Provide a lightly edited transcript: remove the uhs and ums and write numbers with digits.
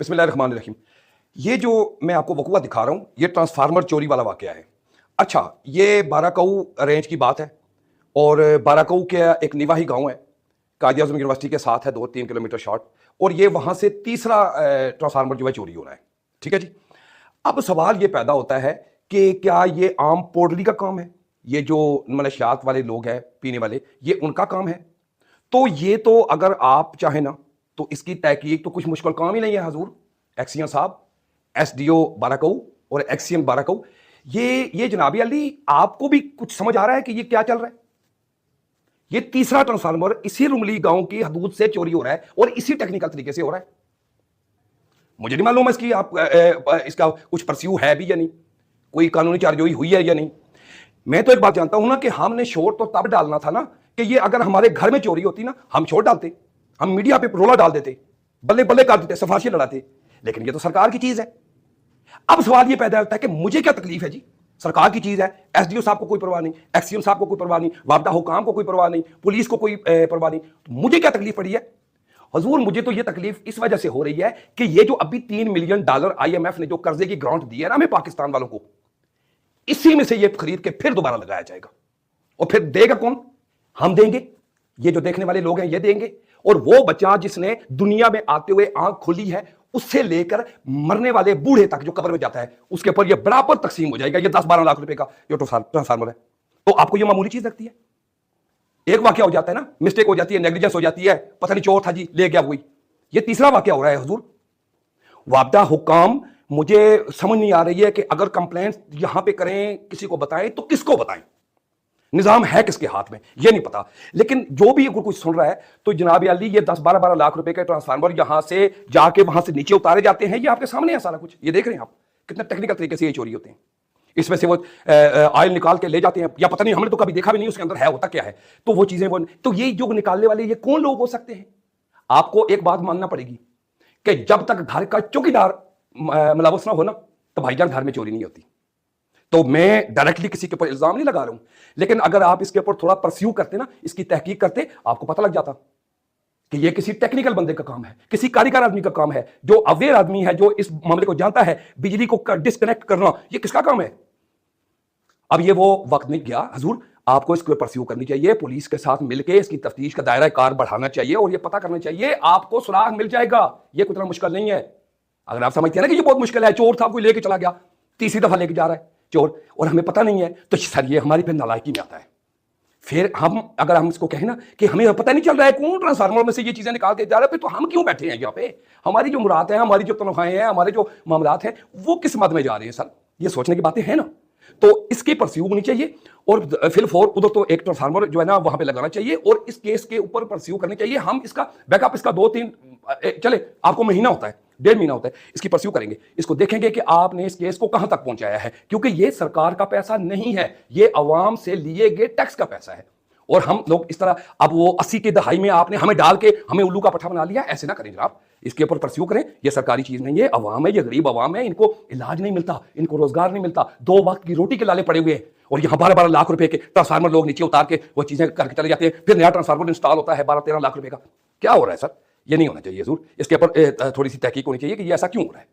बिस्मिल्लाहिर्रहमानिर्रहीम। ये जो मैं आपको वकूआ दिखा रहा हूँ, ये ट्रांसफार्मर चोरी वाला वाकया है। अच्छा, ये बाराकऊ रेंज की बात है और बाराकऊ के एक निवाही गांव है, कायद आज़म यूनिवर्सिटी के साथ है, 2-3 किलोमीटर शॉर्ट। और ये वहाँ से तीसरा ट्रांसफार्मर जो है चोरी हो रहा है। ठीक है जी। अब सवाल ये पैदा होता है कि क्या ये आम पोर्टली का काम है? ये जो मनशियात वाले लोग हैं पीने वाले, ये उनका काम है? तो ये तो अगर आप चाहें ना तो इसकी तहकीक तो कुछ मुश्किल काम ही नहीं है हजूर। एक्सीएन साहब, एसडीओ बाराकऊ और एक्सीएन बाराकऊ, ये जनाबी अली, आपको भी कुछ समझ आ रहा है कि ये क्या चल रहा है? ये तीसरा ट्रांसफार्मर इसी रुमली गांव की हदूद से चोरी हो रहा है और इसी टेक्निकल तरीके से हो रहा है। मुझे नहीं मालूम इसकी इसका कुछ परस्यू है भी या नहीं, कोई कानूनी चार्जोई हुई है या नहीं। मैं तो एक बात जानता हूं ना कि हमने शोर तो तब डालना था ना कि ये अगर हमारे घर में चोरी होती ना, हम शोर डालते, हम मीडिया पे रोला डाल देते, बल्ले बल्ले कर देते, सिफारिशें लड़ाते। लेकिन ये तो सरकार की चीज है। अब सवाल ये पैदा होता है कि मुझे क्या तकलीफ है जी? सरकार की चीज है, एसडीओ साहब को कोई परवाह नहीं, एक्सीएम साहब को कोई परवाह नहीं, वाबदा हुकाम को कोई परवाह नहीं, पुलिस को कोई परवाह नहीं, तो मुझे क्या तकलीफ पड़ी है? हजूर, मुझे तो ये तकलीफ इस वजह से हो रही है कि ये जो अभी $3 मिलियन आईएमएफ ने जो कर्जे की ग्रांट दी है ना हमें पाकिस्तान वालों को, इसी में से ये खरीद के फिर दोबारा लगाया जाएगा। और फिर देगा कौन? हम देंगे, ये जो देखने वाले लोग हैं ये देंगे। और वो बच्चा जिसने दुनिया में आते हुए आंख खुली है, उससे लेकर मरने वाले बूढ़े तक जो कब्र में जाता है, उसके ऊपर ये बराबर तकसीम हो जाएगा। ये 10-12 लाख रुपए का जो ट्रांसफार्मर है, तो आपको ये मामूली चीज लगती है? एक वाकया हो जाता है ना, मिस्टेक हो जाती है, नेग्लिजेंस हो जाती है, पता नहीं चोर था जी ले गया, वही ये तीसरा वाकया हो रहा है हजूर। वाबदा हुकाम, मुझे समझ नहीं आ रही है कि अगर कंप्लेंट यहां पे करें, किसी को बताएं तो किसको बताएं? निजाम है किसके हाथ में ये नहीं पता। लेकिन जो भी अगर कुछ सुन रहा है तो जनाब अली, ये 10-12 लाख रुपए के ट्रांसफार्मर यहां से जाके वहां से नीचे उतारे जाते हैं। ये आपके सामने है सारा कुछ, ये देख रहे हैं आप कितने टेक्निकल तरीके से ये चोरी होते हैं। इसमें से वो ऑयल निकाल के ले जाते हैं, या पता नहीं, हमने तो कभी देखा भी नहीं उसके अंदर है होता क्या है। तो वो चीजें वो, तो ये जो निकालने वाले ये कौन लोग हो सकते हैं? आपको एक बात मानना पड़ेगी कि जब तक घर का चौकीदार मुलव्वस ना हो ना, तो भाईजान घर में चोरी नहीं होती। तो मैं डायरेक्टली किसी के ऊपर इल्जाम नहीं लगा रहा हूं, लेकिन अगर आप इसके ऊपर थोड़ा परस्यू करते ना, इसकी तहकीक करते, आपको पता लग जाता कि ये किसी टेक्निकल बंदे का काम है, किसी कारीगर आदमी का काम है, जो अवेयर आदमी है, जो इस मामले को जानता है। बिजली को डिस्कनेक्ट करना ये किसका काम है? अब ये वो वक्त नहीं गया हजूर, आपको इसको परस्यू करनी चाहिए, पुलिस के साथ मिलकर इसकी तफ्तीश का दायरा कार बढ़ाना चाहिए और ये पता करना चाहिए, आपको सुराग मिल जाएगा। ये कुछ मुश्किल नहीं है। अगर आप समझते हैं ना कि ये बहुत मुश्किल है, चोर था कोई लेके चला गया, तीसरी दफा लेके जा रहा है चोर, और हमें पता नहीं है, तो सर ये हमारी फिर नालायकी में आता है। फिर अगर हम इसको कहें ना कि हमें पता नहीं चल रहा है कौन ट्रांसफार्मर में से ये चीजें निकाल के जा रहा है, फिर तो हम क्यों बैठे हैं यहाँ पे? हमारी जो मुराद है, हमारी जो तनख्वाहें हैं, हमारे जो मामलात हैं, वो किस मद में जा रहे हैं सर? ये सोचने की बातें हैं ना। तो इसकी परस्यू होनी चाहिए और फिल फोर उधर तो एक ट्रांसफार्मर जो है ना वहां पे लगाना चाहिए और इस केस के ऊपर परस्यू करनी चाहिए। हम इसका बैकअप, इसका 2-3 चले, आपको महीना होता है, 1.5 महीना होता है, इसकी परस्यू करेंगे, इसको देखेंगे कि आपने इस केस को कहां तक पहुंचाया है। क्योंकि ये सरकार का पैसा नहीं है, ये अवाम से लिए गए टैक्स का पैसा है। और हम लोग इस तरह, अब वो 80 की दहाई में आपने हमें डाल के हमें उल्लू का पट्टा बना लिया, ऐसे ना करें जनाब। इसके ऊपर परस्यू करें। ये सरकारी चीज नहीं है, अवाम है, ये गरीब अवाम है, इनको इलाज नहीं मिलता, इनको रोजगार नहीं मिलता, 2 वक्त की रोटी के लाले पड़े हुए हैं। और यहाँ 12-12 लाख रुपए के ट्रांसफार्मर लोग नीचे उतार के वो चीजें करके चले जाते हैं, फिर नया ट्रांसफार्मर इंस्टॉल होता है 12-13 लाख रुपए का। क्या हो रहा है सर? ये नहीं होना चाहिए हजूर। इसके ऊपर थोड़ी सी तहकीक होनी चाहिए कि ये ऐसा क्यों हो रहा है।